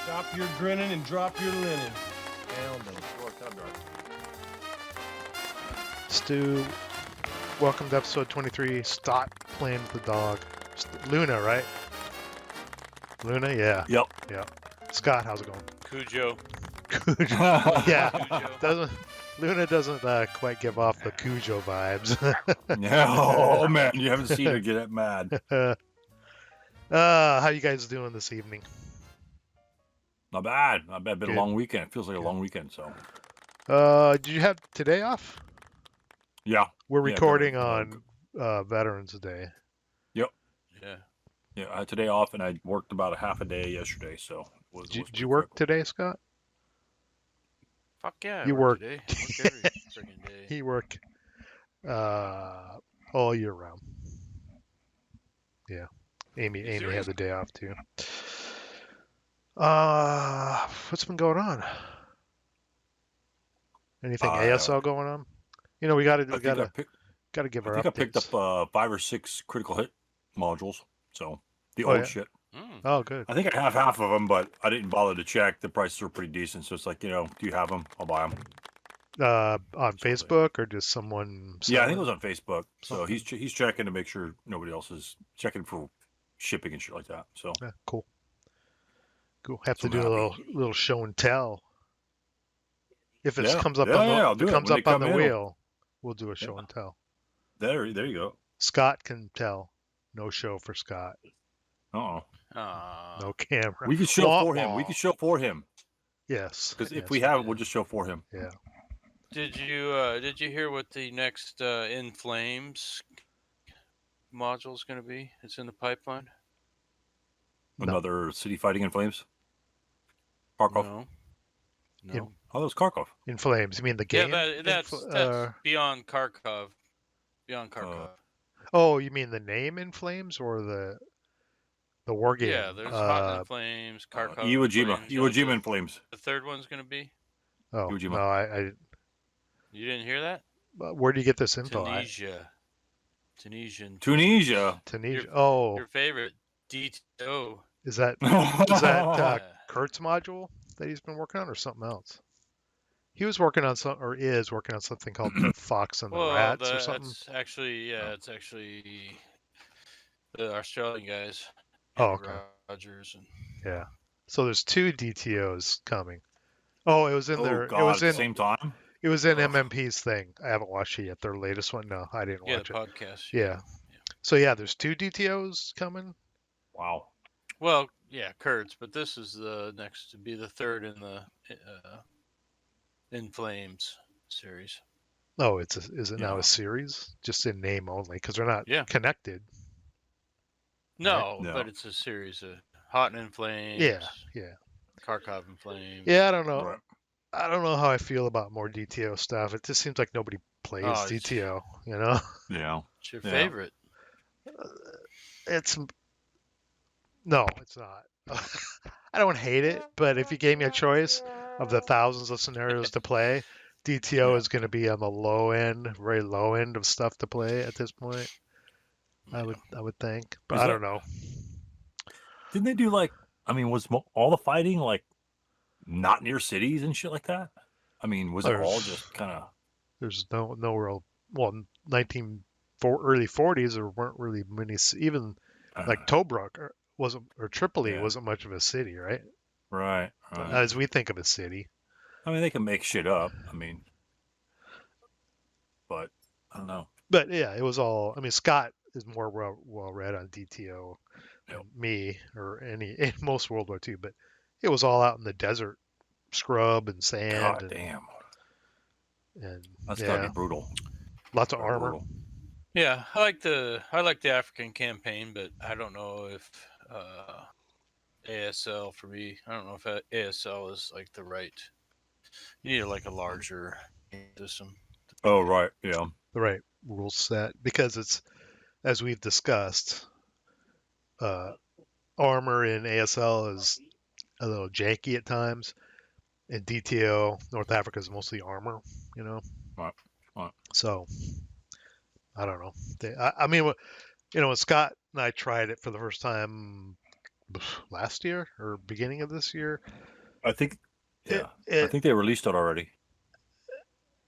Stop your grinning and drop your linen. Pounding. Stu, welcome to episode 23. Stop playing with the dog. Luna, right? Luna, yeah. Yep. Yeah. Scott, how's it going? Cujo. Cujo. Yeah. Luna doesn't quite give off the Cujo vibes. Yeah. Oh man, you haven't seen her get mad. How you guys doing this evening? Not bad. Not bad. Been Good. a long weekend. It feels like a long weekend. So. Did you have today off? Yeah. We're recording on Veterans Day. Yep. Yeah. Yeah. I had today off, and I worked about a half a day yesterday. So. Did you work today, Scott? Fuck yeah. You I work. today. I work every friggin' day. He work all year round. Yeah. Amy had the day off too. What's been going on? Anything ASL going on? You know, we gotta give our updates. I think I picked up 5 or 6 critical hit modules. So the old shit. Oh, good. I think I have half of them, but I didn't bother to check. The prices were pretty decent, so it's like, do you have them? I'll buy them. On Facebook or just someone? Yeah, I think it was on Facebook. So Okay. he's checking to make sure nobody else is checking for shipping and shit like that. So Yeah, cool. Have So to do I'm a little show and tell. If it comes up I'll do it. comes When up they on come the in, wheel, we'll do a show Yeah. and tell. There you go. Scott can tell. No show for Scott. No camera. We could show for him. Wah-wah. We could show for him. Yes. Because if yes, we have it, we'll just show for him. Yeah. Did you hear what the next In Flames module is going to be? It's in the pipeline. No. Another city fighting in flames. Kharkov. No. Oh, that was Kharkov. In Flames. You mean the game? Yeah, that's beyond Kharkov. Beyond Kharkov. Oh, you mean the name In Flames or the war game? Yeah, there's Hot in Flames, Kharkov. Iwo Jima. Flames. Iwo Jima in flames. The third one's going to be? Oh, Iwo Jima. no, I You didn't hear that? where do you get this info? Tunisian. Tunisia. Tunisia. Your favorite DTO. Is that Kurt's module that he's been working on, or something else? He was working on is working on something called the Fox and the Rats or something. It's actually the Australian guys. Oh, okay. Rogers and Yeah. So there's 2 DTOs coming. Oh, it was in there. God, It was at in the same time. It was in MMP's thing. I haven't watched it yet. Their latest one. No, I didn't watch the it. podcast. Yeah. So yeah, there's 2 DTOs coming. Wow. Well, yeah, Kurtz, but this is the next to be the third in the In Flames series. Oh, is it now a series? Just in name only, because they're not connected. No, Right? No. but it's a series of Hot and In Flames. Yeah. Kharkov in Flames. Yeah, I don't know. Right. I don't know how I feel about more DTO stuff. It just seems like nobody plays DTO. You know. Yeah. It's your favorite. No, it's not. I don't hate it, but if you gave me a choice of the thousands of scenarios to play, DTO is going to be on the low end, very low end of stuff to play at this point. I would think, but I don't know. Didn't they do was all the fighting not near cities and shit like that? I mean, was it all just kind of? There's no real. Well, early 40s there weren't really many. Even like Tobruk or Tripoli wasn't much of a city, right? Right. As we think of a city. I mean, they can make shit up. I mean, but I don't know. But yeah, it was all. I mean, Scott is more well read on DTO than me or most World War II, but it was all out in the desert, scrub and sand. God damn. And That's gotta be brutal. Lots of armor. Brutal. Yeah, I like the African campaign, but I don't know if ASL for me. I don't know if ASL is like the right. You need like a larger system. Oh right, yeah. The right rule set, because it's, as we've discussed, armor in ASL is a little janky at times. In DTO, North Africa is mostly armor, you know. Right. So I don't know. I mean, when Scott and I tried it for the first time last year or beginning of this year. I think, yeah, I It, think they released it already.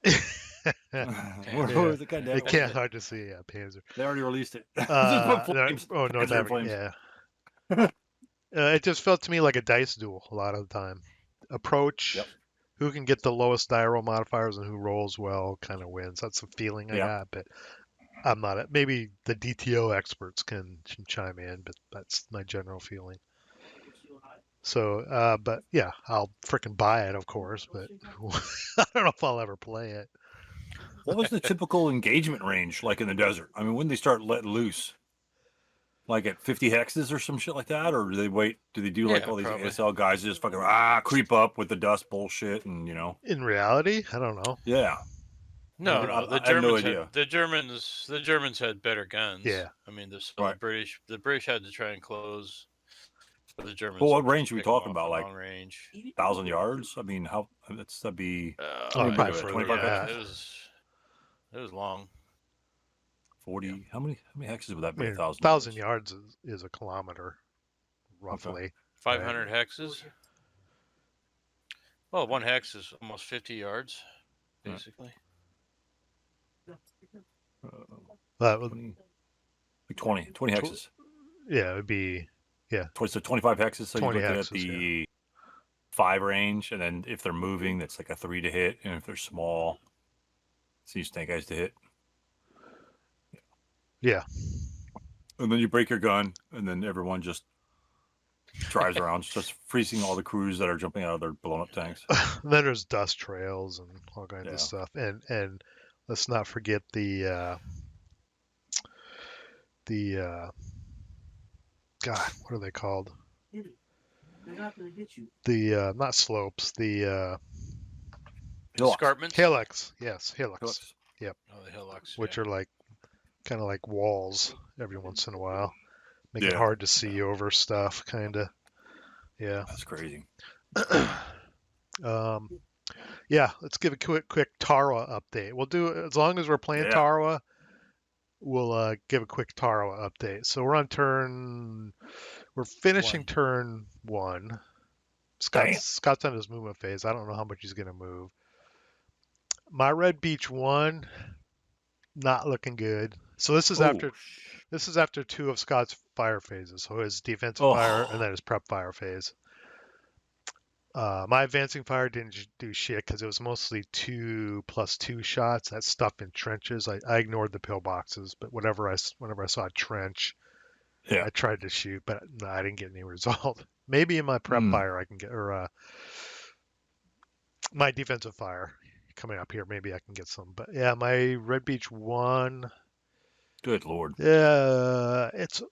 yeah, Where is it? God damn it can't hard to see. Yeah, Panzer. They already released it. North Panzer in Africa. flames. Yeah. It just felt to me like a dice duel a lot of the time. Approach, Yep. who can get the lowest die roll modifiers and who rolls well kind of wins. That's the feeling I Yeah. got, but I'm not. Maybe the DTO experts can chime in, but that's my general feeling. So, but yeah, I'll freaking buy it, of course, but I don't know if I'll ever play it. What was the typical engagement range like in the desert? I mean, when they start letting loose, like at 50 hexes or some shit like that, or do they wait? Do they do like Yeah, all these probably. ASL guys just fucking creep up with the dust bullshit and In reality, I don't know. Yeah. No, I no. The have no Germans had idea. the Germans had better guns. Yeah. I mean, so Right. the British had to try and close. The Germans. But what would range just are we pick 'em talking off about? at Like long range. 1,000 yards? I mean, that'd be Oh, how many probably we do it? further 25 than Yeah, that. hexes? it was long. 40. Yeah. How many hexes would that I be? mean, 1,000 1,000 yards? yards is a kilometer, roughly. 500 hexes. Well, one hex is almost 50 yards, Right. basically. That would, 20 hexes. yeah, it would be, yeah, So 25 hexes. So you're 20 looking hexes, at the 5 range, and then if they're moving, that's like a 3 to hit, and if they're small, it's these snake eyes to hit. Yeah. And then you break your gun, and then everyone just drives around, just freezing all the crews that are jumping out of their blown up tanks. Then there's dust trails and all kinds Yeah. of stuff, and let's not forget the God, what are they called? The not slopes, the Hillocks. Escarpments. hillocks. Yes, hillocks, Oh, the hillocks. which yeah. are like kind of like walls every once in a while, make it Yeah. hard to see over stuff, kind of. Yeah. That's crazy. Yeah, let's give a quick Tarawa update. We'll do as long as we're playing Yeah. Tarawa. We'll give a quick Tarawa update. So we're finishing turn 1. Scott's on his movement phase. I don't know how much he's gonna move. My Red Beach 1, not looking good. So this is after 2 of Scott's fire phases. So his defensive fire and then his prep fire phase. My advancing fire didn't do shit because it was mostly 2+2 shots. That stuff in trenches. I ignored the pillboxes, but whenever I saw a trench, I tried to shoot, but no, I didn't get any result. Maybe in my prep fire I can get, or my defensive fire coming up here, maybe I can get some. But yeah, my Red Beach 1. Good Lord. Yeah, it's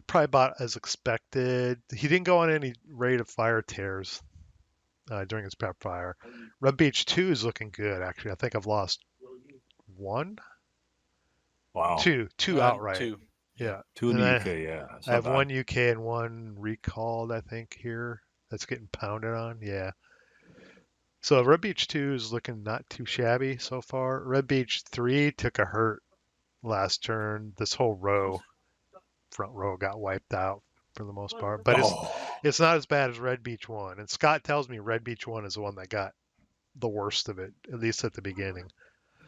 probably about as expected. He didn't go on any rate of fire tears during his prep fire. Red Beach 2 is looking good, actually. I think I've lost 1? Wow. 2 outright. 2. Yeah. 2 in And the I- UK, yeah. That's I have not bad. 1 UK and 1 recalled, I think, here. That's getting pounded on. Yeah. So Red Beach 2 is looking not too shabby so far. Red Beach 3 took a hurt last turn. This whole front row got wiped out for the most part. But it's not as bad as Red Beach 1. And Scott tells me Red Beach 1 is the one that got the worst of it, at least at the beginning.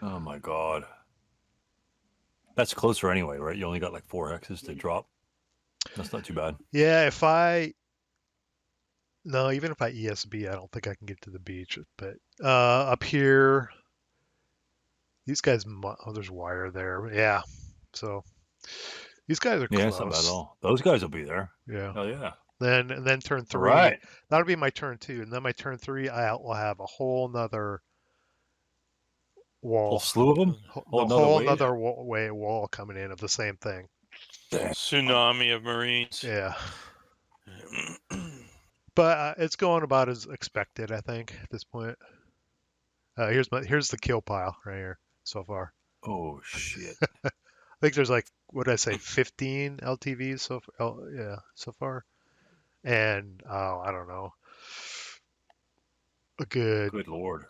Oh my God. That's closer anyway, right? You only got like 4 hexes to drop. That's not too bad. Yeah, even if I ESB, I don't think I can get to the beach. But up here, these guys, there's wire there. Yeah. So these guys are Yeah, close. it's not bad at all. Those guys will be there. Yeah. Oh yeah. Then turn 3. All right. That'll be my turn 2. And then my turn 3, I will have a whole nother wall. Whole slew of them? Whole nother wall coming in of the same thing. Tsunami of Marines. Yeah. But it's going about as expected, I think, at this point. Here's the kill pile right here so far. Oh shit. I think there's like, what did I say, 15 LTVs so far, and I don't know, a good Lord.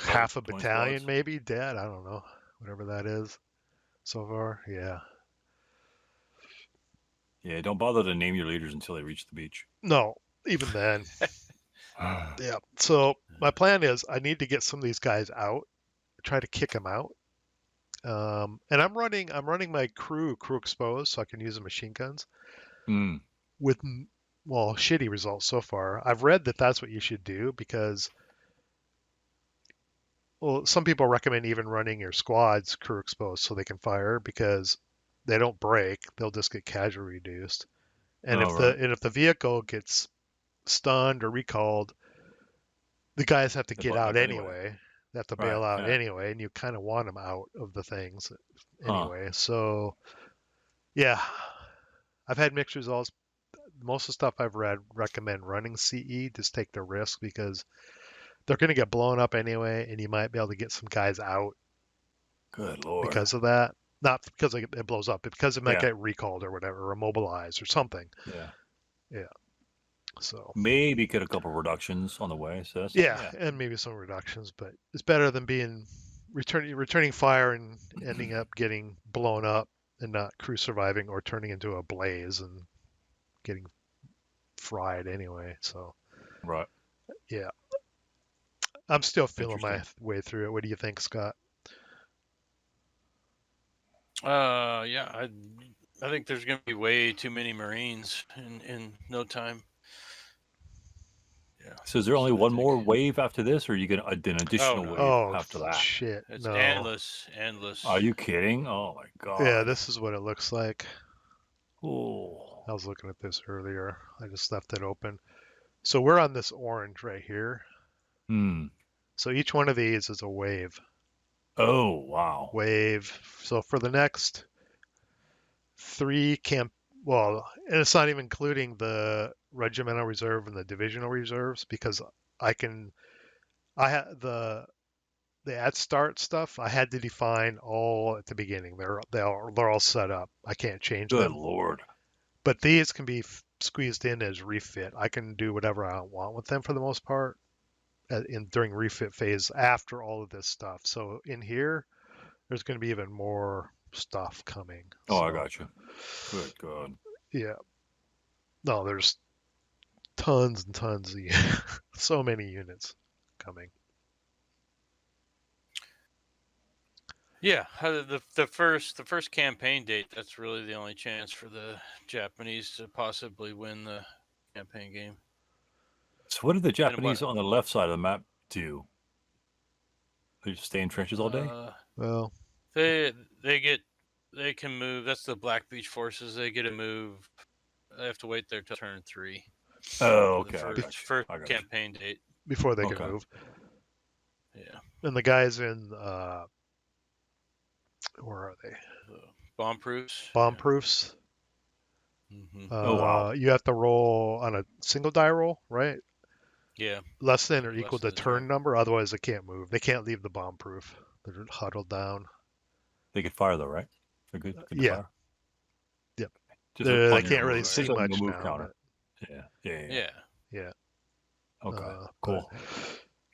half a battalion maybe dead. I don't know, whatever that is so far. Yeah. Yeah, don't bother to name your leaders until they reach the beach. No, even then. Yeah. So my plan is I need to get some of these guys out, try to kick them out. And I'm running my crew exposed so I can use the machine guns Mm. with well shitty results so far. I've read that that's what you should do because well some people recommend even running your squads crew exposed so they can fire because they don't break, they'll just get casualty reduced. And Oh, right. if the vehicle gets stunned or recalled, the guys have to They get butt out up anyway. anyway. They have to Right. bail out Yeah. anyway, and you kind of want them out of the things Huh. anyway. So yeah, I've had mixed results. Most of the stuff I've read recommend running CE. Just take the risk because they're going to get blown up anyway, and you might be able to get some guys out Good Lord. because of that. Not because it blows up, but because it might Yeah. get recalled or whatever, or immobilized or something. Yeah. So Maybe get a couple reductions on the way. So that's yeah, and maybe some reductions, but it's better than being returning fire and ending up getting blown up and not crew surviving or turning into a blaze and getting fried anyway. So Right. yeah, I'm still feeling my Interesting. way through it. What do you think, Scott? Yeah, I think there's going to be way too many Marines in no time. Yeah. So is there only So I one think- more wave after this, or are you gonna an additional no. wave Oh after that? shit, It's no. endless. Are you kidding? Oh my Yeah, God. this is what it looks like. Oh. I was looking at this earlier. I just left it open. So we're on this orange right here. Hmm. So each one of these is a wave. Oh wow. Wave. So for the next three camp, well, and it's not even including the regimental reserve and the divisional reserves because I had the at start stuff. I had to define all at the beginning. They're all set up. I can't change Good them. Lord. But these can be squeezed in as refit. I can do whatever I want with them for the most part during refit phase after all of this stuff. So in here, there's going to be even more stuff coming. Oh, I So got you. Good God. yeah, no, there's tons and tons of so many units coming. Yeah, the first campaign date. That's really the only chance for the Japanese to possibly win the campaign game. So what do the And Japanese on the left side of the map do? They just stay in trenches all day? Well, They they can move. That's the Black Beach forces. They get to move. They have to wait there till turn 3 Oh, for the okay. I got you. first I got you. campaign date. before they can Okay. move. Yeah, And the guys in where are they? the bomb proofs. Bomb proofs. Mm-hmm. Oh, wow. You have to roll on a single die roll, right? Yeah, Less than or Less equal to than the turn turn. number, otherwise they can't move. They can't leave the bomb proof. They're huddled down. They could fire though, right? They're good to Yeah. fire. Yep. Just They on your can't really move, see just on your much move now. counter. Yeah. yeah. Yeah. Okay. But, Cool.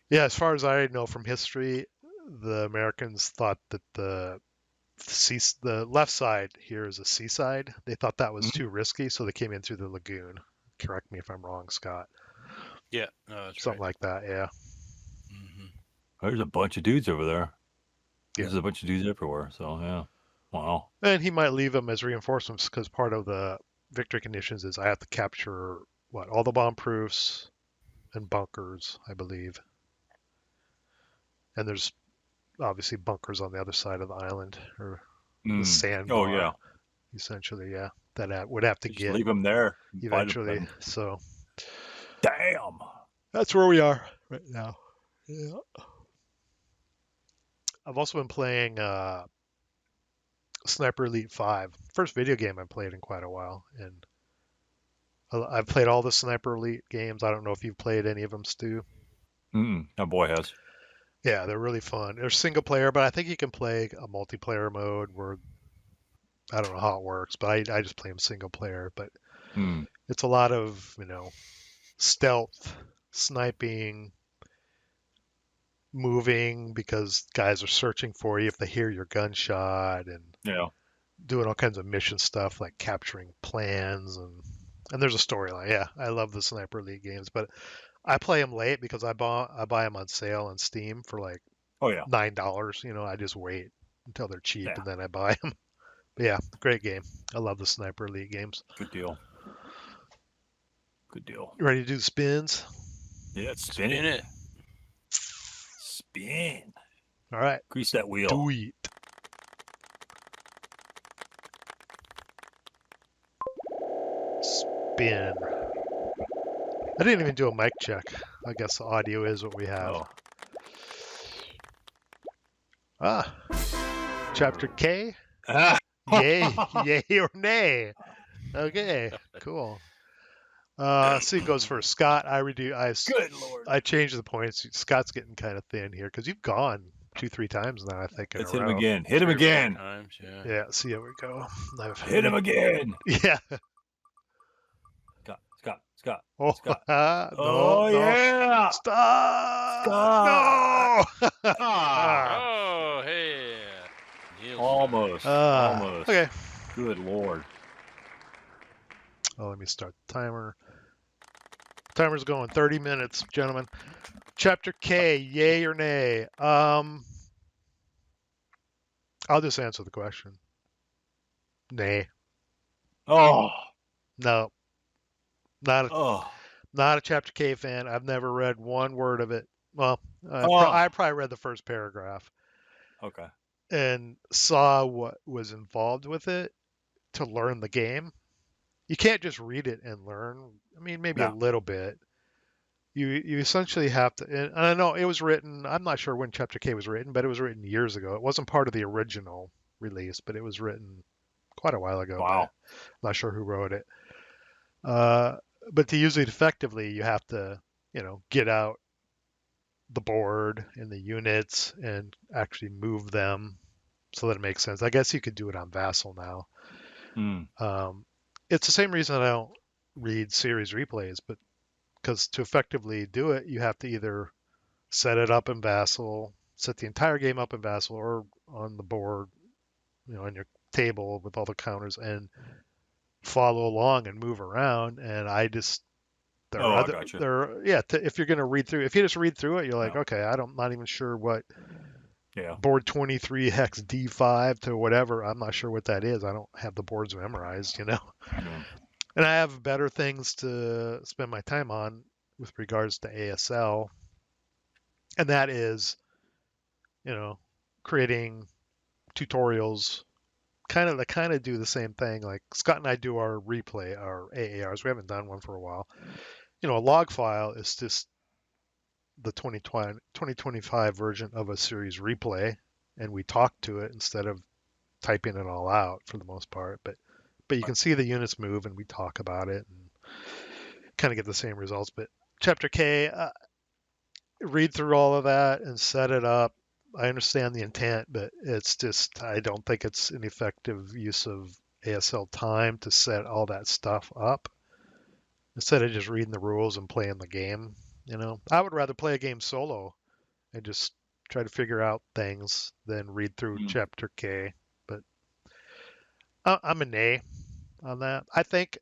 yeah, as far as I know from history, the Americans thought that the left side here is a seaside. They thought that was Mhm. too risky, so they came in through the lagoon. Correct me if I'm wrong, Scott. Yeah, no, that's Something right. like that, yeah. Mm-hmm. There's a bunch of dudes over there. Yeah. There's a bunch of dudes everywhere. So yeah. Wow. And he might leave them as reinforcements because part of the victory conditions is I have to capture all the bomb proofs and bunkers, I believe. And there's obviously bunkers on the other side of the island or the Mm. sandbar. Oh yeah. Essentially, yeah. That I would have to Just get leave them there. And fight eventually. them. So Damn. that's where we are right now. Yeah. I've also been playing Sniper Elite 5. First video game I played in quite a while, and I've played all the Sniper Elite games. I don't know if you've played any of them, Stu. That boy has. Yeah, they're really fun. They're single player, but I think you can play a multiplayer mode where I don't know how it works, but I just play them single player. But Mm. it's a lot of stealth, sniping, moving because guys are searching for you if they hear your gunshot, and Yeah. doing all kinds of mission stuff like capturing plans and there's a storyline. Yeah, I love the Sniper Elite games, but I play them late because I buy them on sale on Steam for like Oh yeah. $9. I just wait until they're cheap Yeah. and then I buy them. But yeah, great game. I love the Sniper Elite games. Good deal. Good deal. You ready to do the spins? Yeah, spin In it. it. Spin. All right, Grease that wheel. do it. Spin. I didn't even do a mic check. I guess the audio is what we have. Oh. Ah, chapter K. Ah. Yay or nay? Okay, cool. So it goes for Scott. Good Lord. I changed the points. Scott's getting kind of thin here because you've gone 2-3 times now, I think. Let's in hit a him row. again. Hit him 3 or 4 again. times, yeah. Yeah, see how we go. Hit him again. Yeah. Scott. Oh, Scott. no, Oh, no. yeah. Stop! Scott. No! Ah. Oh, hey. Neal's Almost. Ah, Almost. okay. Good Lord. Oh, let me start the timer. Timer's going 30 minutes, gentlemen. Chapter K, yay or nay? I'll just answer the question. Nay. Oh. No. Not Oh. a Chapter K fan. I've never read one word of it. Well, Oh. I probably read the first paragraph Okay. and saw what was involved with it to learn the game. You can't just read it and learn. I mean, maybe a No. little bit. You essentially have to, and I know it was written, I'm not sure when Chapter K was written, but it was written years ago. It wasn't part of the original release, but it was written quite a while ago. Wow. But I'm not sure who wrote it. But to use it effectively, you have to, get out the board and the units and actually move them so that it makes sense. I guess you could do it on Vassal now. It's the same reason I don't read series replays, but because to effectively do it, you have to either set it up in Vassal, set the entire game up in Vassal, or on the board, on your table with all the counters, and follow along and move around. And I just there are I other gotcha. if you're gonna read through, if you just read through it, you're like, No. okay, I'm not even sure what Yeah. board 23 hex D5 to whatever. I'm not sure what that is. I don't have the boards memorized, No. And I have better things to spend my time on with regards to ASL, and that is, creating tutorials, kind of do the same thing. Like Scott and I do our replay, our AARs. We haven't done one for a while. A log file is just the 2025 version of a series replay, and we talk to it instead of typing it all out for the most part. But you can see the units move, and we talk about it and kind of get the same results. But Chapter K, read through all of that and set it up. I understand the intent, but it's just, I don't think it's an effective use of ASL time to set all that stuff up instead of just reading the rules and playing the game. I would rather play a game solo and just try to figure out things than read through Chapter K. But I'm a nay on that. I think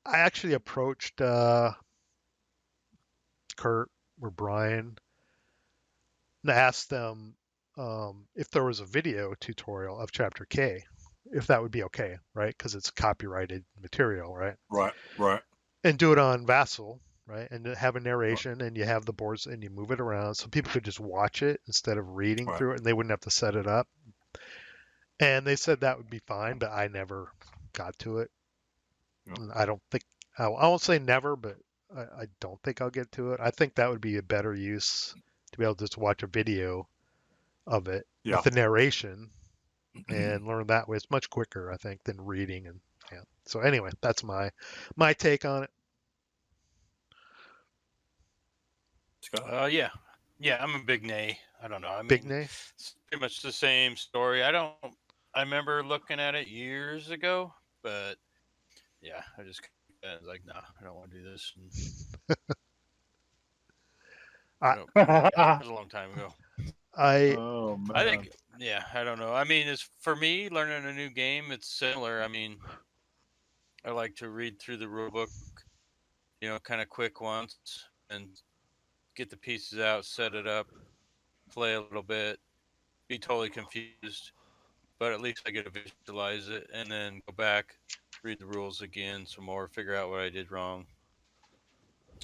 I actually approached Kurt or Brian and asked them if there was a video tutorial of Chapter K, if that would be okay, right? Because it's copyrighted material, right? Right. And do it on Vassal, right? And have a narration, and you have the boards, and you move it around, so people could just watch it instead of reading through it, and they wouldn't have to set it up. And they said that would be fine, but I never got to it. I don't think I won't say never, but I don't think I'll get to it. I think that would be a better use to be able to just watch a video of it with the narration and learn that way. It's much quicker, I think, than reading. And yeah. So anyway, that's my take on it. Scott? Yeah, I'm a big nay. I don't know. I mean, Big nay? It's pretty much the same story. I remember looking at it years ago, but yeah, I just was like, no, I don't want to do this. And, it was a long time ago. I Oh, man. I think Yeah, I don't know. I mean, it's for me learning a new game. It's similar. I mean, I like to read through the rule book, kind of quick once and get the pieces out, set it up, play a little bit, be totally confused, but at least I get to visualize it and then go back, read the rules again some more, figure out what I did wrong.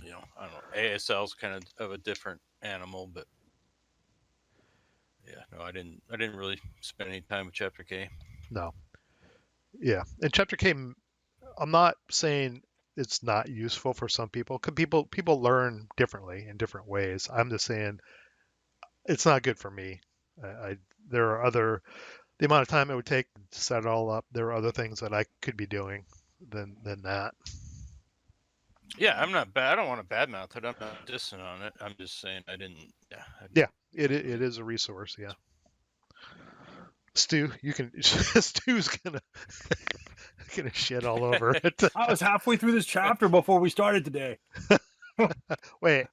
I don't know. ASL's kind of a different animal, but yeah, no, I didn't really spend any time with Chapter K. No. Yeah. And Chapter K, I'm not saying it's not useful for some people. 'Cause people learn differently in different ways. I'm just saying it's not good for me. There are the amount of time it would take to set it all up. There are other things that I could be doing than that. Yeah, I'm not bad. I don't want to badmouth it. I'm not dissing on it. I'm just saying I didn't. Yeah. Yeah, it is a resource. Yeah. Stu, you can. Stu's gonna shit all over it. I was halfway through this chapter before we started today. Wait,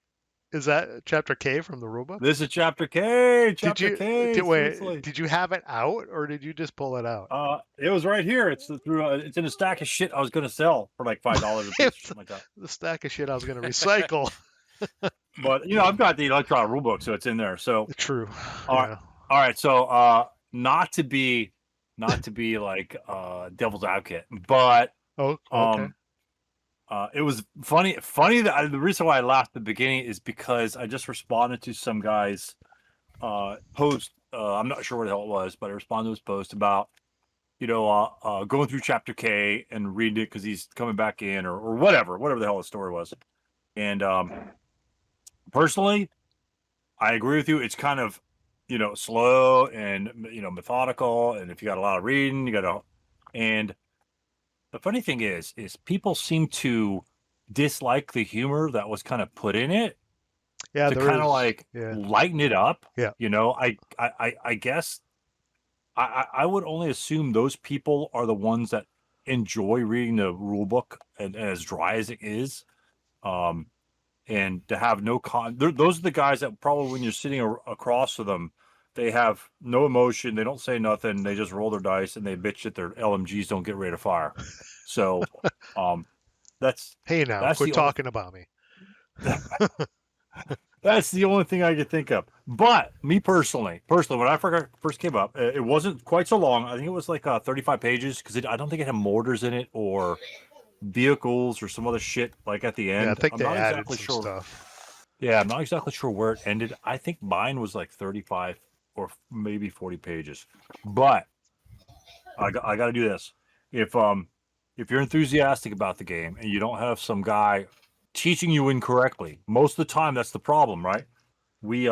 is that Chapter K from the rulebook? This is Chapter K. Did you Seriously. Did you have it out or did you just pull it out? It was right here. It's it's in a stack of shit I was gonna sell for like $5 a piece, or something like that. The stack of shit I was gonna recycle. But I've got the electronic rule book, so it's in there. So True. All right. Yeah. All right, so not to be like devil's advocate, but Oh, okay. it was funny that the reason why I laughed at the beginning is because I just responded to some guy's post. I'm not sure what the hell it was, but I responded to his post about going through Chapter K and reading it because he's coming back in or whatever the hell the story was. And personally, I agree with you. It's kind of slow and methodical, and if you got a lot of reading, and the funny thing is people seem to dislike the humor that was kind of put in it. Yeah, to kind of lighten it up. Yeah. I guess I would only assume those people are the ones that enjoy reading the rule book and as dry as it is. And to have no those are the guys that probably when you're sitting across from them, they have no emotion. They don't say nothing. They just roll their dice and they bitch that their LMGs don't get ready to fire. So, that's quit talking about me. That's the only thing I could think of. But me personally, when I first came up, it wasn't quite so long. I think it was like 35 pages because I don't think it had mortars in it or vehicles or some other shit like at the end. Yeah, I think they added exactly some stuff. Yeah, I'm not exactly sure where it ended. I think mine was like 35 or maybe 40 pages. But I got to do this. If you're enthusiastic about the game and you don't have some guy teaching you incorrectly, most of the time that's the problem, right? We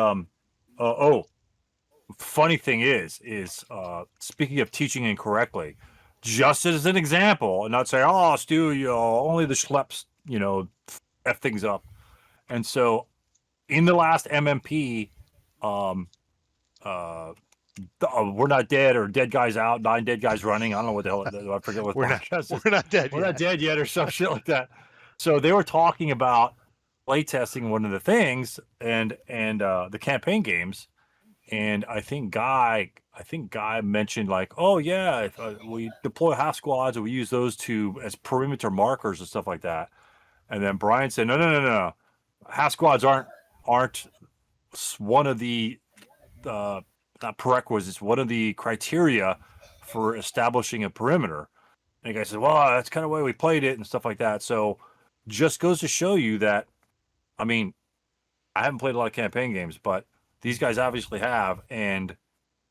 funny thing is speaking of teaching incorrectly, just as an example, and not say, oh, Stu, only the schleps, F things up. And so in the last MMP, we're not dead or dead guys out, 9 dead guys running. I don't know what the hell, I forget what we're not dead we're not dead yet or some shit like that. So they were talking about playtesting one of the things and the campaign games. And I think Guy mentioned like, oh yeah, we deploy half squads and we use those as perimeter markers and stuff like that. And then Brian said, no, half squads aren't one of the not prerequisites, one of the criteria for establishing a perimeter. And the guy said, well, that's kind of the way we played it and stuff like that. So just goes to show you that, I mean, I haven't played a lot of campaign games, but these guys obviously have, and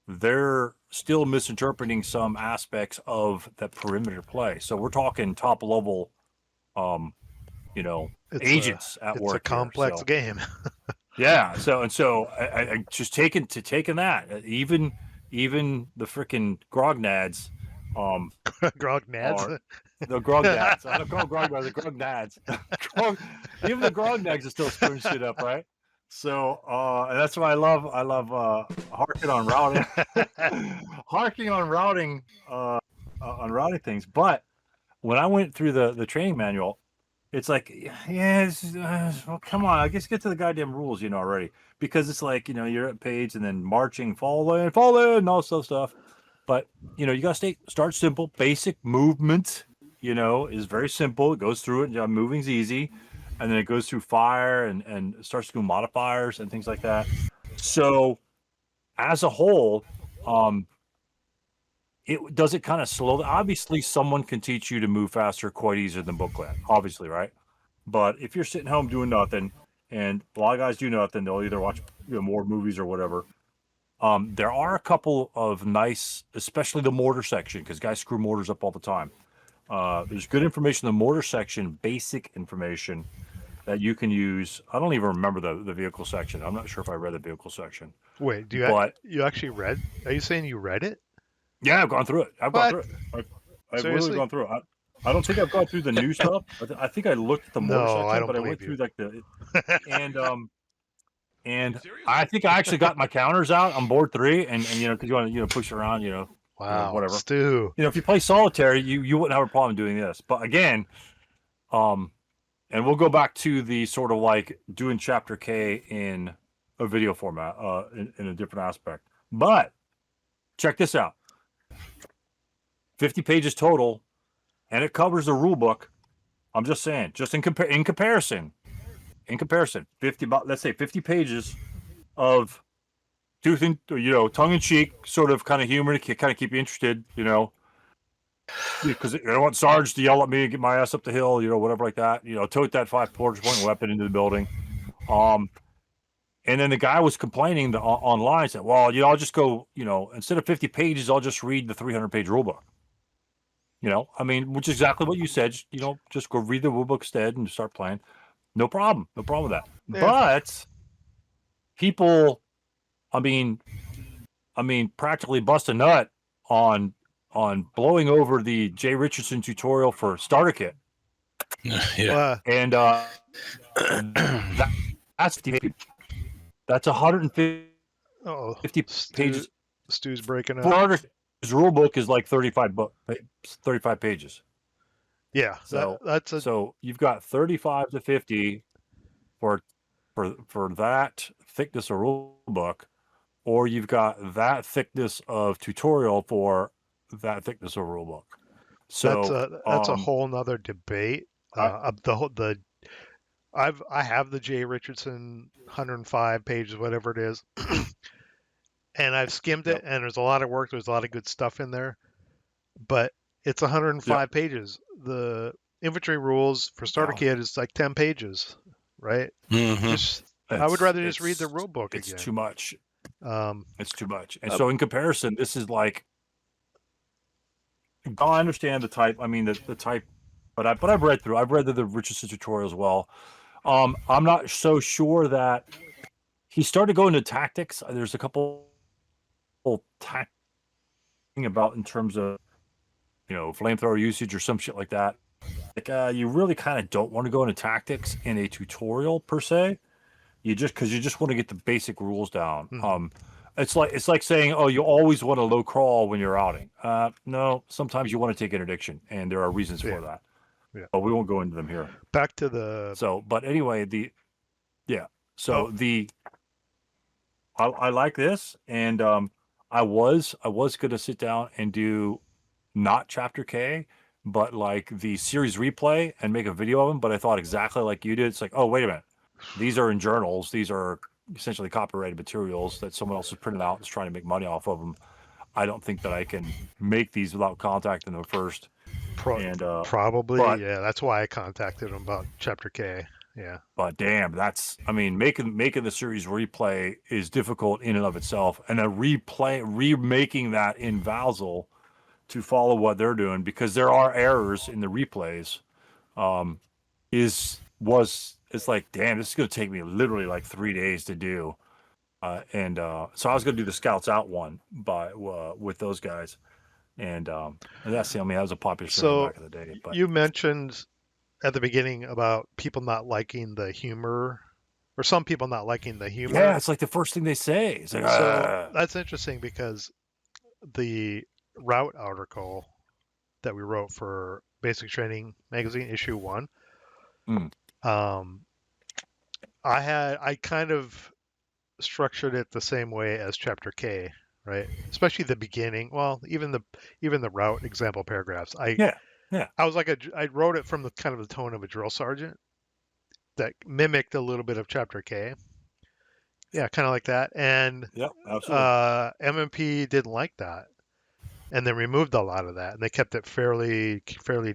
they're still misinterpreting some aspects of that perimeter play. So we're talking top level, agents at work. It's a complex game. Yeah. So I just taking that, even the freaking grognads, Grognads. The grognads. I don't call grognads, the grognads. Even the grognads are still screwing shit up, right? So and that's why I love harking on routing things. But when I went through the training manual, it's like, yeah, well, come on, I guess get to the goddamn rules, already, because it's like, you're at page and then marching, fall in, and all this stuff. But you gotta start simple, basic movement. Is very simple. It goes through it. Moving's easy, and then it goes through fire and starts to do modifiers and things like that. So, as a whole, it kind of slow. Obviously, someone can teach you to move faster quite easier than booklet. Obviously, right? But if you're sitting home doing nothing, and a lot of guys do nothing, they'll either watch more movies or whatever. There are a couple of nice, especially the mortar section, because guys screw mortars up all the time. There's good information in the mortar section, basic information that you can use. I don't even remember the vehicle section. I'm not sure if I read the vehicle section. Wait, you actually read? Are you saying you read it? Yeah, I've gone through it. I've Seriously? literally gone through it. I don't think I've gone through the new stuff. I think I looked at the mortar No, section, I don't but I believe went you. through and I think I actually got my counters out on board 3, and because you want to push around, Wow, whatever. Stu. If you play solitaire, you wouldn't have a problem doing this. But again, and we'll go back to the sort of like doing chapter K in a video format, in a different aspect. But check this out: 50 pages total, and it covers the rule book. I'm just saying, just in comparison, 50 let's say 50 pages of tongue in cheek, sort of kind of humor to kind of keep you interested, because I don't want Sarge to yell at me and get my ass up the hill, whatever like that. Tote that 5-quarters point weapon into the building. And then the guy was complaining online, said, well, I'll just go, instead of 50 pages, I'll just read the 300-page rule book. Which is exactly what you said. Just go read the rule book instead and start playing. No problem. No problem with that. Yeah. But people, practically bust a nut on blowing over the Jay Richardson tutorial for starter kit. Yeah. And that's 50 pages. That's 150 pages. Stu's breaking up. Starter rule book is like 35 pages. Yeah, so you've got 35 to 50 for that thickness of rule book, or you've got that thickness of tutorial for that thickness of rule book. So that's a whole nother debate. I have the Jay Richardson 105 pages, whatever it is, and I've skimmed it, and there's a lot of work. There's a lot of good stuff in there, but it's 105 pages. The infantry rules for starter kit is like 10 pages, right? Mm-hmm. I would rather just read the rule book again. It's too much. It's too much. And so in comparison, this is like, I understand the type. The type, but I've read the Richardson tutorial as well. I'm not so sure that he started going to tactics. There's a couple tactics about in terms of flamethrower usage or some shit like that. Like you really kind of don't want to go into tactics in a tutorial per se. Because you just want to get the basic rules down. Mm-hmm. It's like saying, oh, you always want to low crawl when you're outing. No, sometimes you want to take interdiction, and there are reasons for that. Yeah. But we won't go into them here. Back to the but anyway, I like this, and I was gonna sit down and do not chapter K, but like the series replay and make a video of them. But I thought exactly like you did. It's like, oh, wait a minute. These are in journals. These are essentially copyrighted materials that someone else has printed out and is trying to make money off of them. I don't think that I can make these without contacting them first. Probably, yeah. That's why I contacted them about Chapter K. Yeah. But damn, that's making the series replay is difficult in and of itself, and then remaking that in Vassal to follow what they're doing, because there are errors in the replays. It's like, damn, this is going to take me literally like 3 days to do. So I was going to do the Scouts Out one with those guys. And that's, that was a popular show back in the day. But you mentioned at the beginning about people not liking the humor, or some people not liking the humor. Yeah, it's like the first thing they say. It's like, so that's interesting, because the route article that we wrote for Basic Training Magazine, issue 1, Mm. I kind of structured it the same way as Chapter K, right? Especially the beginning. Well, even the route example paragraphs. Yeah, yeah. I was like I wrote it from the kind of the tone of a drill sergeant that mimicked a little bit of Chapter K. Yeah, kind of like that. And Yeah, absolutely. MMP didn't like that, and they removed a lot of that, and they kept it fairly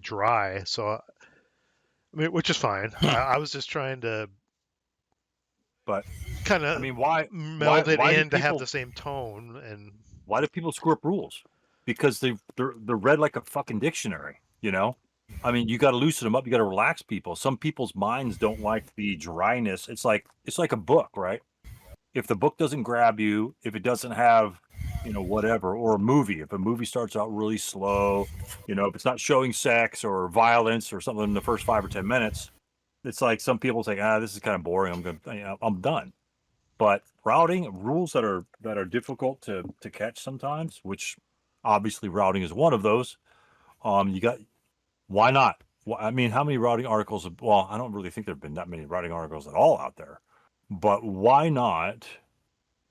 dry. So, I mean, which is fine. I was just trying to But kind I of mean, why meld it why do in to have people the same tone. And why do people screw up rules? Because they're read like a fucking dictionary, you know? I mean, you got to loosen them up. You got to relax people. Some people's minds don't like the dryness. It's like a book, right? If the book doesn't grab you, if it doesn't have, whatever, or a movie, if a movie starts out really slow, if it's not showing sex or violence or something in the first 5 or 10 minutes, it's like some people say, this is kind of boring. I'm done. But routing rules that are difficult to catch sometimes, which obviously routing is one of those. You got Why not? Well, I mean, how many routing articles? Well, I don't really think there've been that many routing articles at all out there. But why not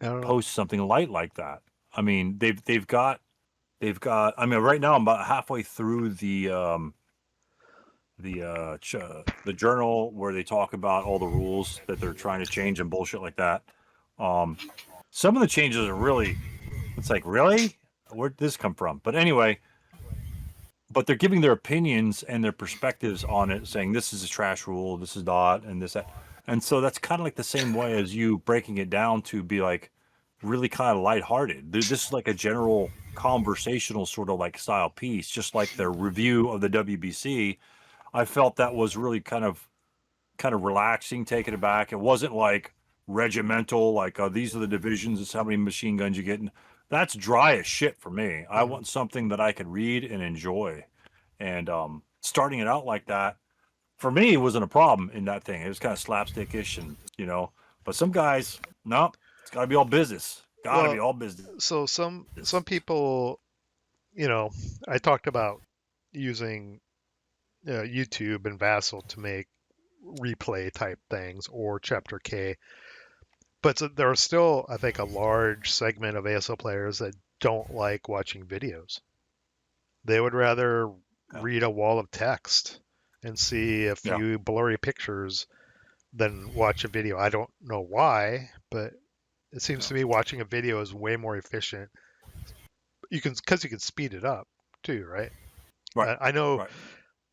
I don't know. post something light like that? I mean, they've got. I mean, right now I'm about halfway through the journal where they talk about all the rules that they're trying to change and bullshit like that. Um, some of the changes are really, it's like, really? Where'd this come from? But anyway, but they're giving their opinions and their perspectives on it, saying this is a trash rule, this is not, and this, that. And so that's kind of like the same way as you breaking it down to be like really kind of lighthearted. This is like a general conversational sort of like style piece, just like the review of the WBC. I felt that was really kind of relaxing, taking it back. It wasn't like regimental, like these are the divisions, it's how many machine guns you get. And that's dry as shit for me. I Mhm. want something that I could read and enjoy. And starting it out like that, for me, it wasn't a problem in that thing. It was kind of slapstickish but some guys, no, it's got to be all business. Got to be Well, all business. so some people, you know, I talked about using YouTube and Vassal to make replay type things or Chapter K, but there are still, I think, a large segment of ASL players that don't like watching videos. They would rather Yeah. read a wall of text and see a Yeah. few blurry pictures than watch a video. I don't know why, but it seems Yeah. to me watching a video is way more efficient. Because you can speed it up too, right? Right. I know, Right.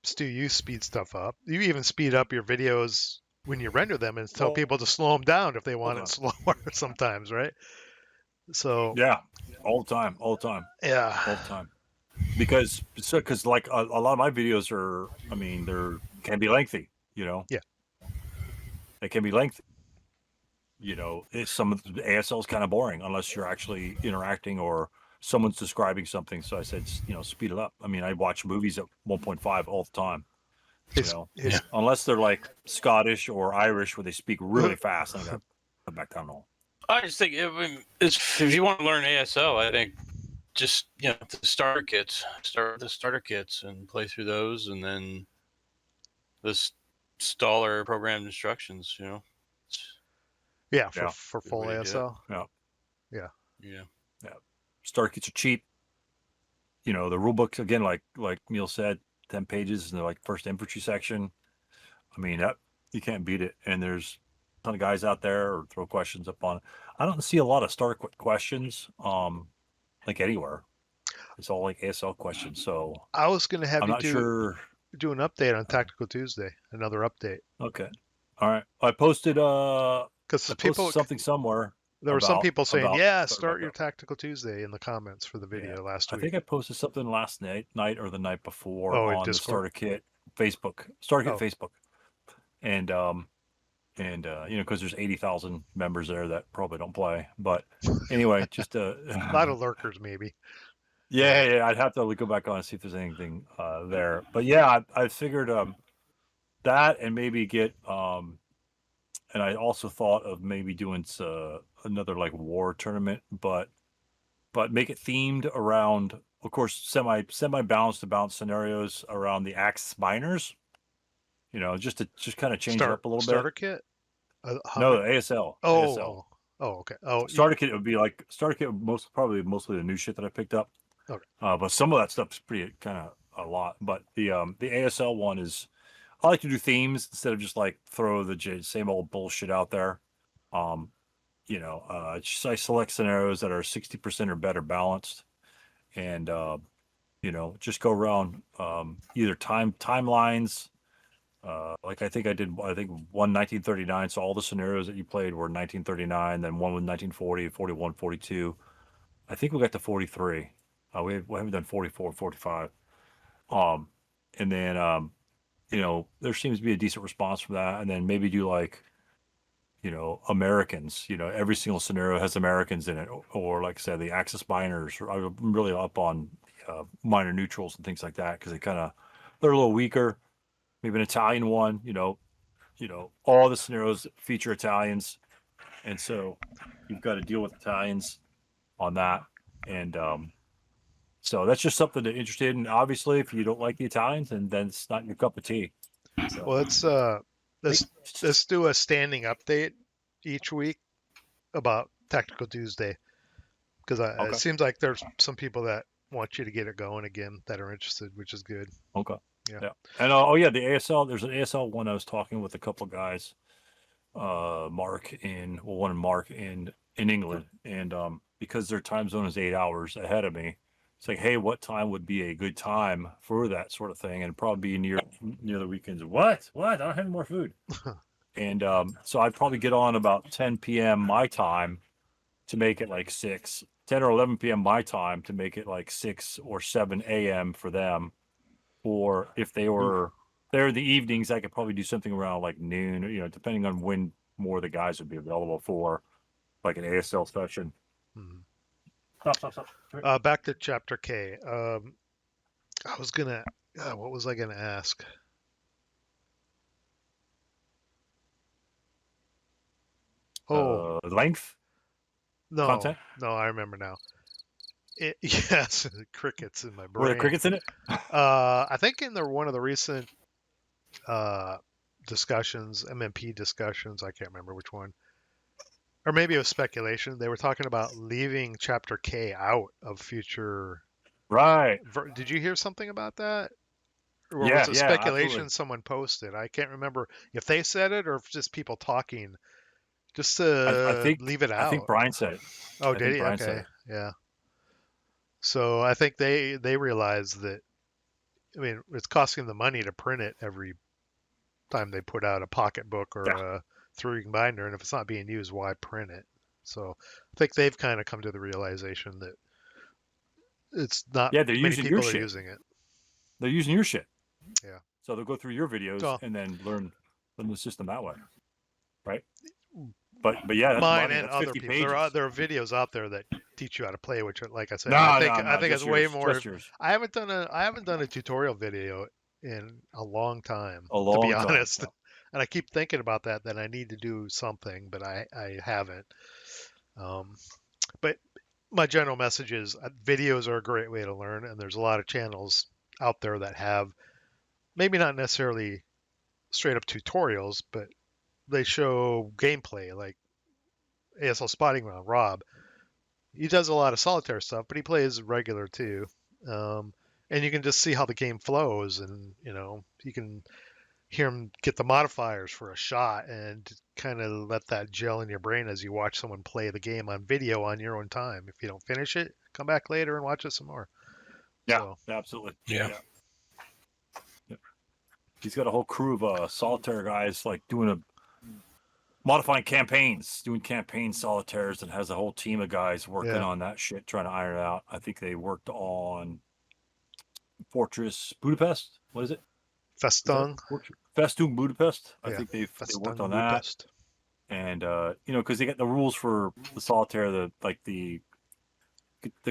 Stu, you speed stuff up. You even speed up your videos when you render them and tell Well, people to slow them down if they hold want it on. slower sometimes, right? So, Yeah. All the time. All the time. yeah. All the time. Because like a lot of my videos are, I mean, can be lengthy, Yeah. they can be lengthy. It's some of the ASL is kind of boring unless you're actually interacting or someone's describing something. So I said, speed it up. I mean, I watch movies at 1.5 all the time, His, Yeah. his, unless they're like Scottish or Irish where they speak really fast. And I got to put back down all. I just think if you want to learn ASL, I think just the starter kits, start with the starter kits and play through those, and then the staller programmed instructions. yeah, Yeah. for Good full way to do it. ASL. Yeah. Yeah. Yeah. Yeah. Start kits are cheap. The rule books, again, like Neal said, 10 pages in the like first infantry section. I mean, you can't beat it. And there's a ton of guys out there or throw questions up on it. I don't see a lot of starter questions, like anywhere. It's all like ASL questions. So I was going to have I'm you not sure. do an update on Tactical Tuesday, another update. Okay. All right. I posted Because people, something somewhere there were some people saying, yeah, sorry about start your that. Tactical Tuesday in the comments for the Yeah. video last I week. think I posted something last night or the night before Oh, in on the Discord? starter kit Facebook. Starter kit Oh. Facebook. And because there's 80,000 members there that probably don't play. But anyway, just A lot of lurkers, maybe. yeah, I'd have to go back on and see if there's anything there. But yeah, I figured that and maybe get and I also thought of maybe doing another like war tournament, but make it themed around, of course, semi balanced to balanced scenarios around the Axis miners. You know, just to kind of change it up a little starter bit. kit. No, ASL. ASL. Oh, okay. Oh, Starter kit would be like starter kit. Mostly the new shit that I picked up. Okay. But some of that stuff's pretty kind of a lot. But the ASL one is, I like to do themes instead of just like throw the same old bullshit out there. You know, I select scenarios that are 60% or better balanced, and you know, just go around either timelines. Like I think one 1939. So all the scenarios that you played were 1939. Then one was 1940, 41, 42. I think we got to 43. We haven't done 44, 45. And then you know, there seems to be a decent response from that. And then maybe do like, you know, Americans. You know, every single scenario has Americans in it, or like I said, the Axis minors. I'm really up on minor neutrals and things like that because they're a little weaker. Maybe an Italian one. You know, all the scenarios feature Italians, and so you've got to deal with Italians on that. And so that's just something to interested in. Obviously, if you don't like the Italians, then it's not your cup of tea. So, well, let's do a standing update each week about Tactical Tuesday, because it seems like there's some people that want you to get it going again that are interested, which is good. Okay. Yeah. And oh yeah, the ASL. There's an ASL one. I was talking with a couple guys, Mark in England, and because their time zone is 8 hours ahead of me, it's like, hey, what time would be a good time for that sort of thing? And it'd probably be near the weekends. What? I don't have any more food. And so I'd probably get on about 10 p.m. my time to make it like 10 or 11 p.m. my time to make it like 6 or 7 a.m. for them. Or if they were there in the evenings, I could probably do something around like noon, you know, depending on when more of the guys would be available for like an ASL session. Stop. Back to Chapter K. I was gonna, what was I gonna ask? Oh, Length no, content? no, I remember now. Yes, crickets in my brain. Were there crickets in it? I think in one of the recent discussions, MMP discussions, I can't remember which one, or maybe it was speculation. They were talking about leaving Chapter K out of future. Right. Did you hear something about that? Or Yeah, was it yeah, speculation absolutely. someone posted? I can't remember if they said it or if just people talking, just I to think leave it I think out. Brian said it. Oh, I did think he? Brian said Okay, it. yeah. So I think they realized that. I mean, it's costing them money to print it every time they put out a pocketbook or Yeah. a three-ring binder, and if it's not being used, why print it? So I think they've kind of come to the realization that it's not Yeah, they're many using your people are shit. using it. They're using your shit. Yeah. So they'll go through your videos So and then learn the system that way. Right? But yeah, that's mine money. and That's other 50 people. pages. There are videos out there that teach you how to play, which, like I said, No, I think just it's way yours. more. Just yours. I haven't done a tutorial video in a long time, A to be long time. honest. Yeah. And I keep thinking about that I need to do something, but I haven't. But my general message is videos are a great way to learn, and there's a lot of channels out there that have maybe not necessarily straight up tutorials, but they show gameplay, like ASL Spotting Ground. Rob, he does a lot of solitaire stuff, but he plays regular too. And you can just see how the game flows, and you can hear him get the modifiers for a shot, and kind of let that gel in your brain as you watch someone play the game on video on your own time. If you don't finish it, come back later and watch it some more. Yeah, So, absolutely. Yeah. Yeah. He's got a whole crew of solitaire guys like modifying campaigns, doing campaign solitaires, and has a whole team of guys working yeah. on that shit, trying to iron it out. I think they worked on Fortress Budapest. What is it? Festung. Festung Budapest. I Yeah. think they worked Festung on that. Budapest. And because they got the rules for the solitaire, the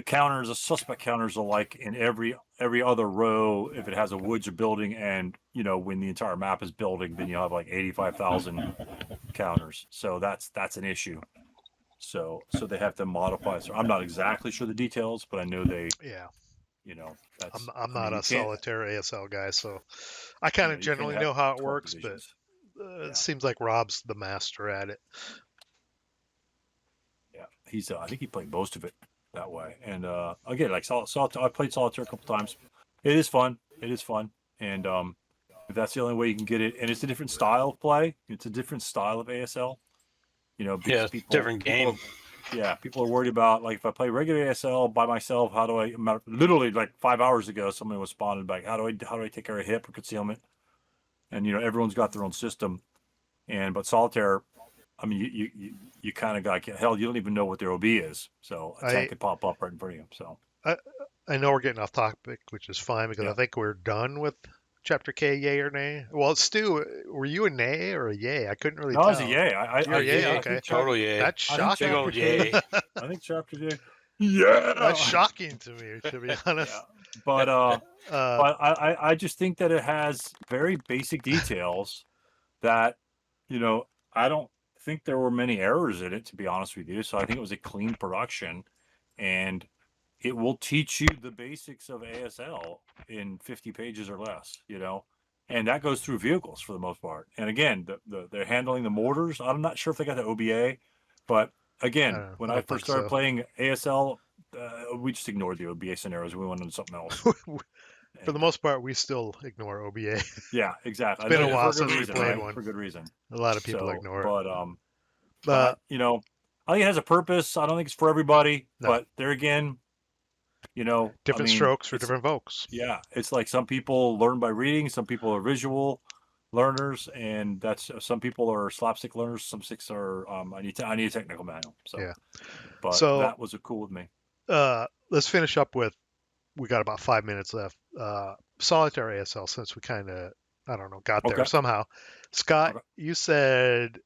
counters, the suspect counters are like in every other row. If it has a woods or building, and when the entire map is building, then you have like 85,000 counters. So that's an issue. So they have to modify. So I'm not exactly sure the details, but I know they Yeah. That's I'm I mean, not you a can't, solitaire ASL guy, so I kind of you can't generally have know how it 12 works, but divisions. it Yeah. seems like Rob's the master at it. Yeah, he's. I think he played most of it that way. And again, like solitaire, I played solitaire a couple times. It is fun. It is fun. And if that's the only way you can get it, and it's a different style of play. It's a different style of ASL. Because Yeah, different game. people are worried about, like, if I play regular ASL by myself, how do I? Literally, like 5 hours ago, someone responded back, how do I take care of hip or concealment? And everyone's got their own system. But solitaire, I mean, you kind of got, hell, you don't even know what their OB is, so a tank could pop up right in front of you. So I know we're getting off topic, which is fine because I think we're done with Chapter K, yay or nay. Well, Stu, were you a nay or a yay? I couldn't really no, tell. it's a yay. You're a yay, I okay. think Total yay. That's I think shocking. Big old Chapter K. yay. I think Chapter J. Yeah, That's shocking to me, to be honest. Yeah. But I just think that it has very basic details that, I don't think there were many errors in it, to be honest with you. So I think it was a clean production, and it will teach you the basics of ASL in 50 pages or less, and that goes through vehicles for the most part. And again, they're handling the mortars. I'm not sure if they got the OBA, but again, when I first started playing ASL, we just ignored the OBA scenarios. We went into something else. For the most part, we still ignore OBA. Yeah, exactly. It's been a For while good since we reason, played right? one. For good reason. A lot of people ignore it. But I think it has a purpose. I don't think it's for everybody, No. but there again, different strokes for different folks. Yeah, it's like some people learn by reading, some people are visual learners, and that's some people are slapstick learners. Some six are I need a technical manual. So Yeah. But So, that was cool with me. Let's finish up with. We got about 5 minutes left. Solitaire ASL, since we kind of, I don't know, got there somehow. Scott, you said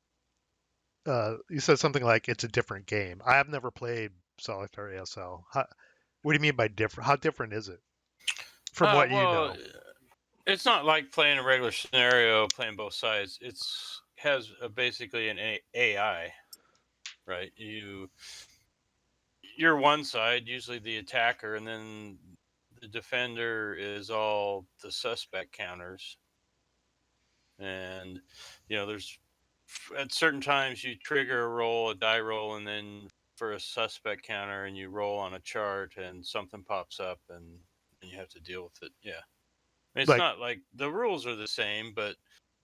something like it's a different game. I have never played Solitaire ASL. What do you mean by different? How different is it from what you know? It's not like playing a regular scenario, playing both sides. It's has basically an AI, right? You're one side, usually the attacker, and then the defender is all the suspect counters. And there's at certain times you trigger a die roll, and then for a suspect counter, and you roll on a chart, and something pops up, and you have to deal with it. Yeah, it's not like the rules are the same, but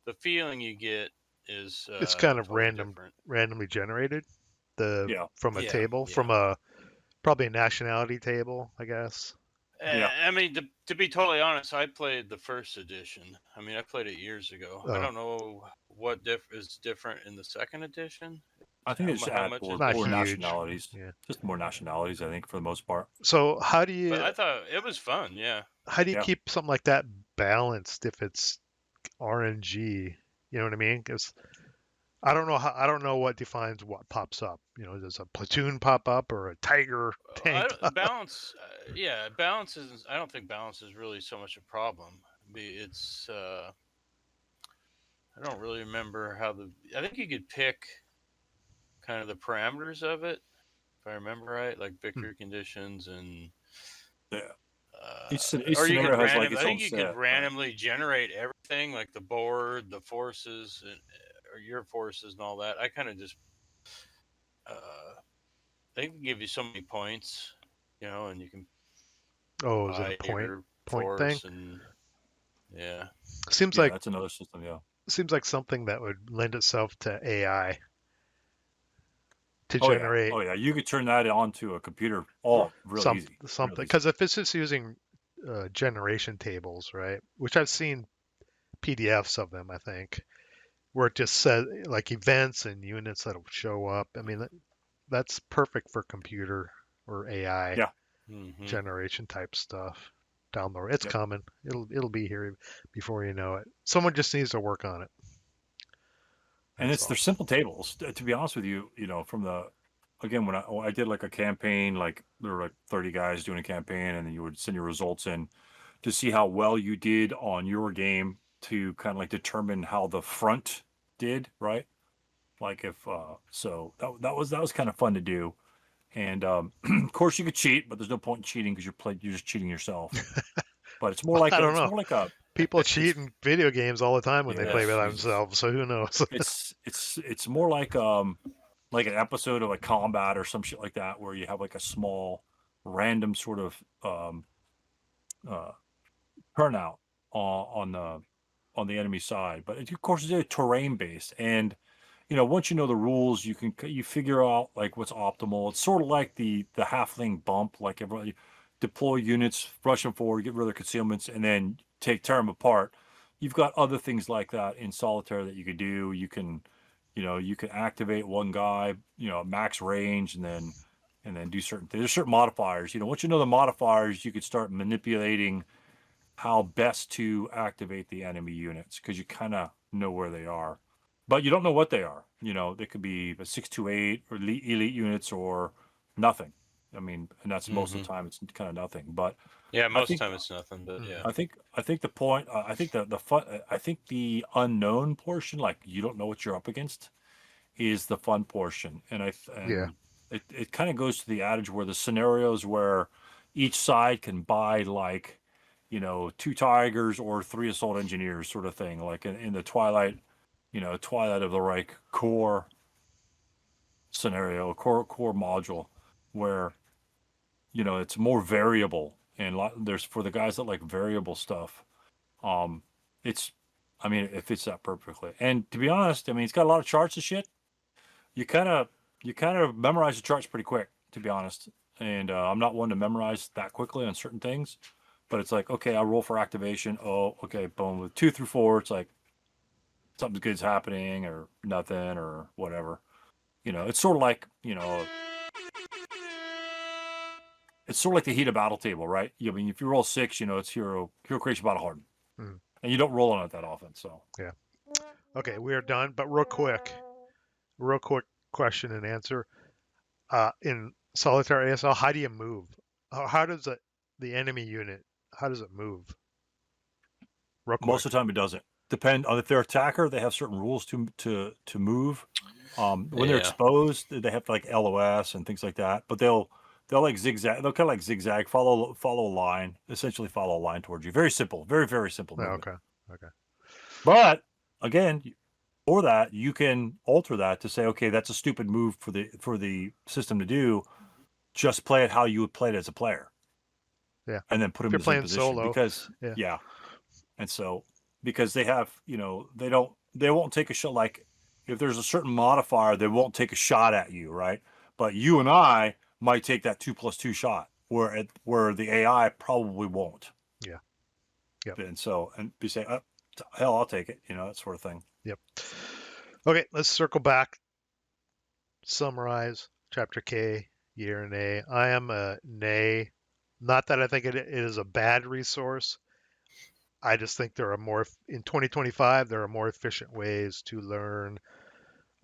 the feeling you get is it's kind of totally different. randomly generated. From a table, yeah. from probably a nationality table, I guess. I mean, to be totally honest, I played the first edition. I mean, I played it years ago. I don't know what is different in the second edition. I think it's how much more nationalities. Yeah. Just more nationalities, I think, for the most part. So how do you? But I thought it was fun. Yeah. How do you keep something like that balanced if it's RNG? You know what I mean? Because I don't know what defines what pops up. Does a platoon pop up or a tiger tank? Balance. Balance is. I don't think balance is really so much a problem. It's. I don't really remember how I think you could pick kind of the parameters of it, if I remember right, like victory conditions and. Each scenario has like its own set. I think you could randomly generate everything, like the board, the forces, or your forces and all that. I kind of just. They can give you so many points, and you can. Oh, is it a point thing? And, yeah. Seems like that's another system. Yeah. Seems like something that would lend itself to AI to generate. Oh yeah, you could turn that onto a computer. Really easy. Something because if it's just using generation tables, right? Which I've seen PDFs of them, I think, where it just says like events and units that'll show up. I mean, that's perfect for computer or AI generation type stuff down the road. It's coming. It'll be here before you know it. Someone just needs to work on it. And they're simple tables. To be honest with you, from again, when I did like a campaign, like there were like 30 guys doing a campaign, and then you would send your results in to see how well you did on your game to kind of like determine how the front did, right? Like if so that was kind of fun to do. And of course, you could cheat, but there's no point in cheating because you're just cheating yourself. But it's more like I don't know. it's more like a People cheat in video games all the time when they Yeah, play by Jesus. themselves. So who knows? it's more like an episode of like Combat or some shit like that, where you have like a small random sort of turnout on the enemy side. But of course, it's terrain based, and once you know the rules, you figure out like what's optimal. It's sort of like the halfling bump, like everybody deploy units, rush them forward, get rid of their concealments, and then tear them apart. You've got other things like that in solitaire that you could do. You can activate one guy, max range, and then do certain things. There's certain modifiers. Once you know the modifiers, you could start manipulating how best to activate the enemy units because you kind of know where they are, but you don't know what they are. They could be a 628 or elite units or nothing. I mean, and that's most of the time it's kind of nothing. But Yeah, I most of think the time it's nothing. But yeah, I think the point. I think the fun. I think the unknown portion, like you don't know what you're up against, is the fun portion. Yeah. It kind of goes to the adage where the scenarios where each side can buy like 2 tigers or 3 assault engineers sort of thing, like in the Twilight of the Reich core scenario, core module, where it's more variable, and there's for the guys that like variable stuff. It's I mean, it fits that perfectly. And to be honest, I mean, it's got a lot of charts and shit. You kind of memorize the charts pretty quick, to be honest. And I'm not one to memorize that quickly on certain things, but it's like, okay, I roll for activation. Oh, okay, boom. With 2 through 4, it's like something good's happening or nothing or whatever. It's sort of like it's sort of like the heat of battle table, right? I mean, if you roll 6, it's hero creation battle hardened, and you don't roll on it that often. So Yeah. Okay, we are done. But real quick question and answer. In solitaire ASL, how do you move? How does the enemy unit? How does it move? Real quick. most of the time it doesn't. Depend on if they're attacker, they have certain rules to move. When they're exposed, they have like LOS and things like that. But they'll like zigzag. They'll kind of like zigzag, follow a line, essentially follow a line towards you. Very simple, very very simple Oh, movement. okay. But again, for that you can alter that to say, okay, that's a stupid move for the system to do. Just play it how you would play it as a player. Yeah. And then put them If you're in the playing position solo, because yeah. And so because they have, they won't take a shot. Like if there's a certain modifier, they won't take a shot at you, right? But you and I might take that 2+2 shot where the AI probably won't. Yeah. Yep. And be saying, oh, hell, I'll take it, that sort of thing. Yep. Okay, let's circle back. Summarize Chapter K, year and A. I am a nay. Not that I think it is a bad resource. I just think in 2025, there are more efficient ways to learn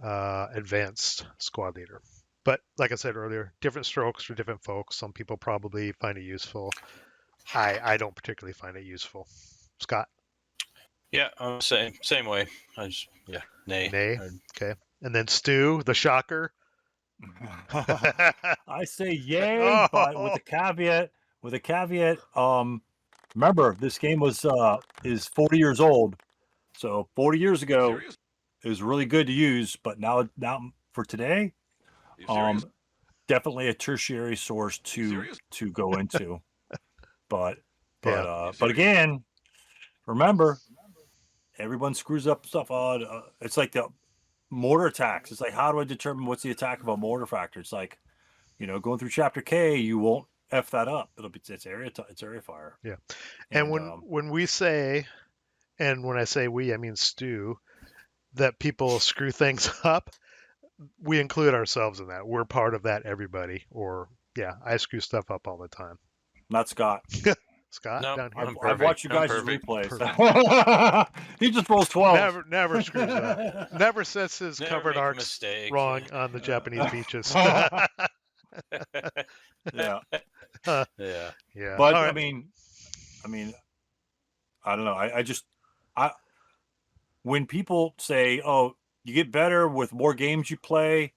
advanced squad leader. But like I said earlier, different strokes for different folks. Some people probably find it useful. I don't particularly find it useful. Scott? Yeah, same way. Nay. Nay. Okay. And then Stu, the shocker. I say yay, but with a caveat. Remember, this game is 40 years old, so 40 years ago it was really good to use, but now for today, definitely a tertiary source to go into. But again, remember, everyone screws up stuff. It's like the mortar attacks. It's like, how do I determine what's the attack of a mortar factor? It's like, going through Chapter K, you won't F that up. It's area fire. Yeah. And when we say, and when I say we, I mean Stu, that people screw things up, we include ourselves in that. We're part of that, everybody. I screw stuff up all the time. Not Scott. Scott, Nope, down here. I've watched you guys' perfect. replays. He just rolls 12. Never screws up. Never sets his Never covered make a arcs mistake, wrong yeah. on the Japanese beaches. Yeah. Yeah. Yeah. But All right. I mean, I don't know. When people say, "Oh, you get better with more games you play,"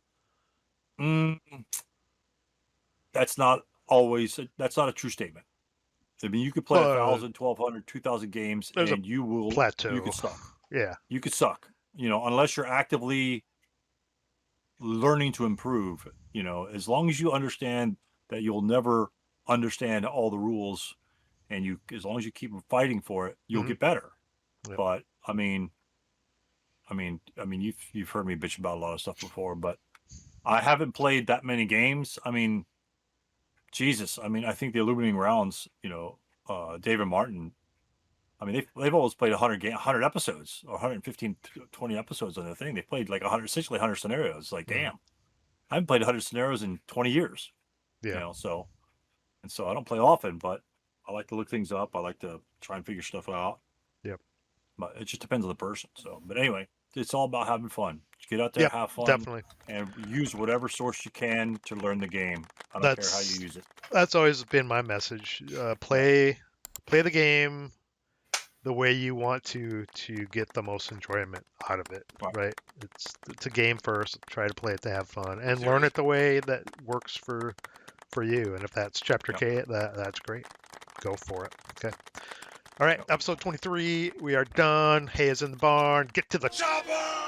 that's not a true statement. I mean, you could play 1,000, 1,200, 2,000 games, and you could suck. Yeah. You could suck, unless you're actively learning to improve, as long as you understand that you'll never understand all the rules, and as long as you keep fighting for it, you'll get better. Yep. But I mean, you've heard me bitch about a lot of stuff before, but I haven't played that many games. I mean, Jesus. I mean, I think the Illuminating Rounds, David Martin, I mean, they've always played 100 episodes or 115, 20 episodes on the thing. They played like essentially 100 scenarios. Like, damn, I haven't played 100 scenarios in 20 years. Yeah. So I don't play often, but I like to look things up. I like to try and figure stuff out. Yep. But it just depends on the person. So, but anyway, it's all about having fun. Get out there, have fun, definitely, and use whatever source you can to learn the game. I don't care how you use it. That's always been my message. Play the game the way you want to get the most enjoyment out of it. Right? It's a game first. Try to play it to have fun and learn it the way that works for you. And if that's Chapter K, that's great. Go for it. Okay. All right, episode 23. We are done. Hay is in the barn. Get to the chopper.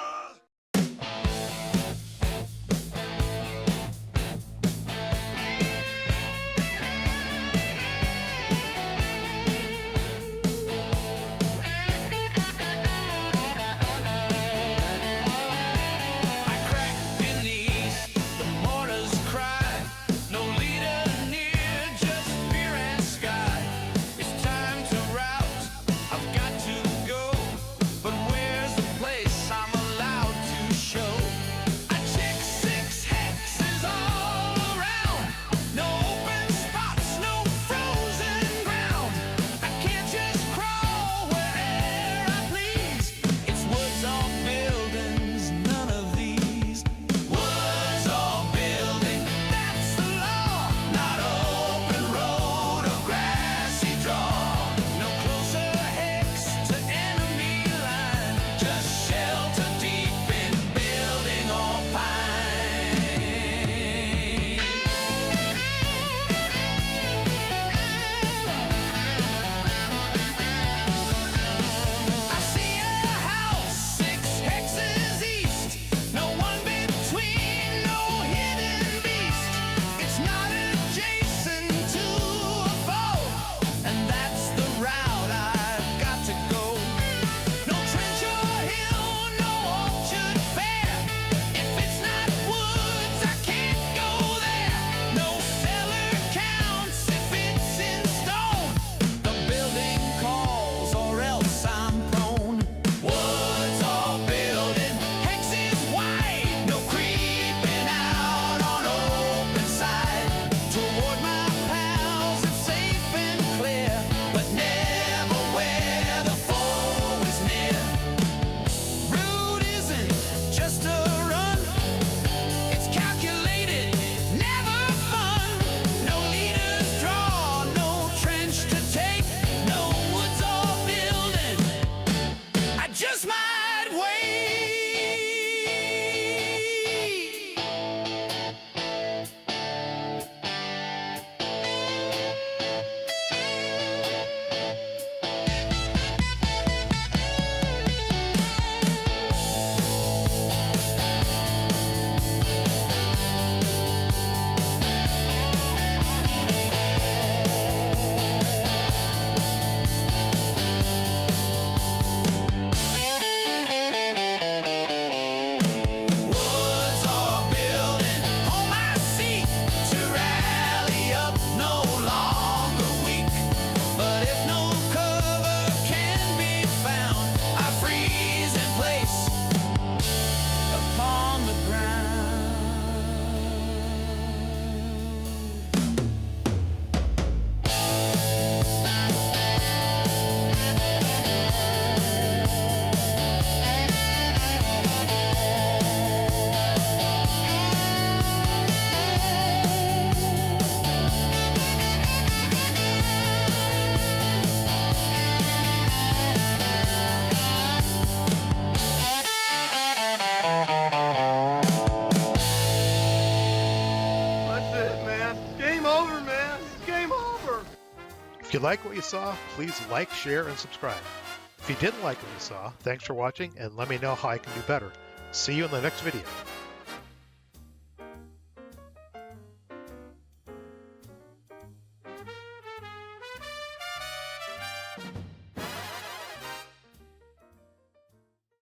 If you like what you saw, please like, share, and subscribe. If you didn't like what you saw, thanks for watching, and let me know how I can do better. See you in the next video.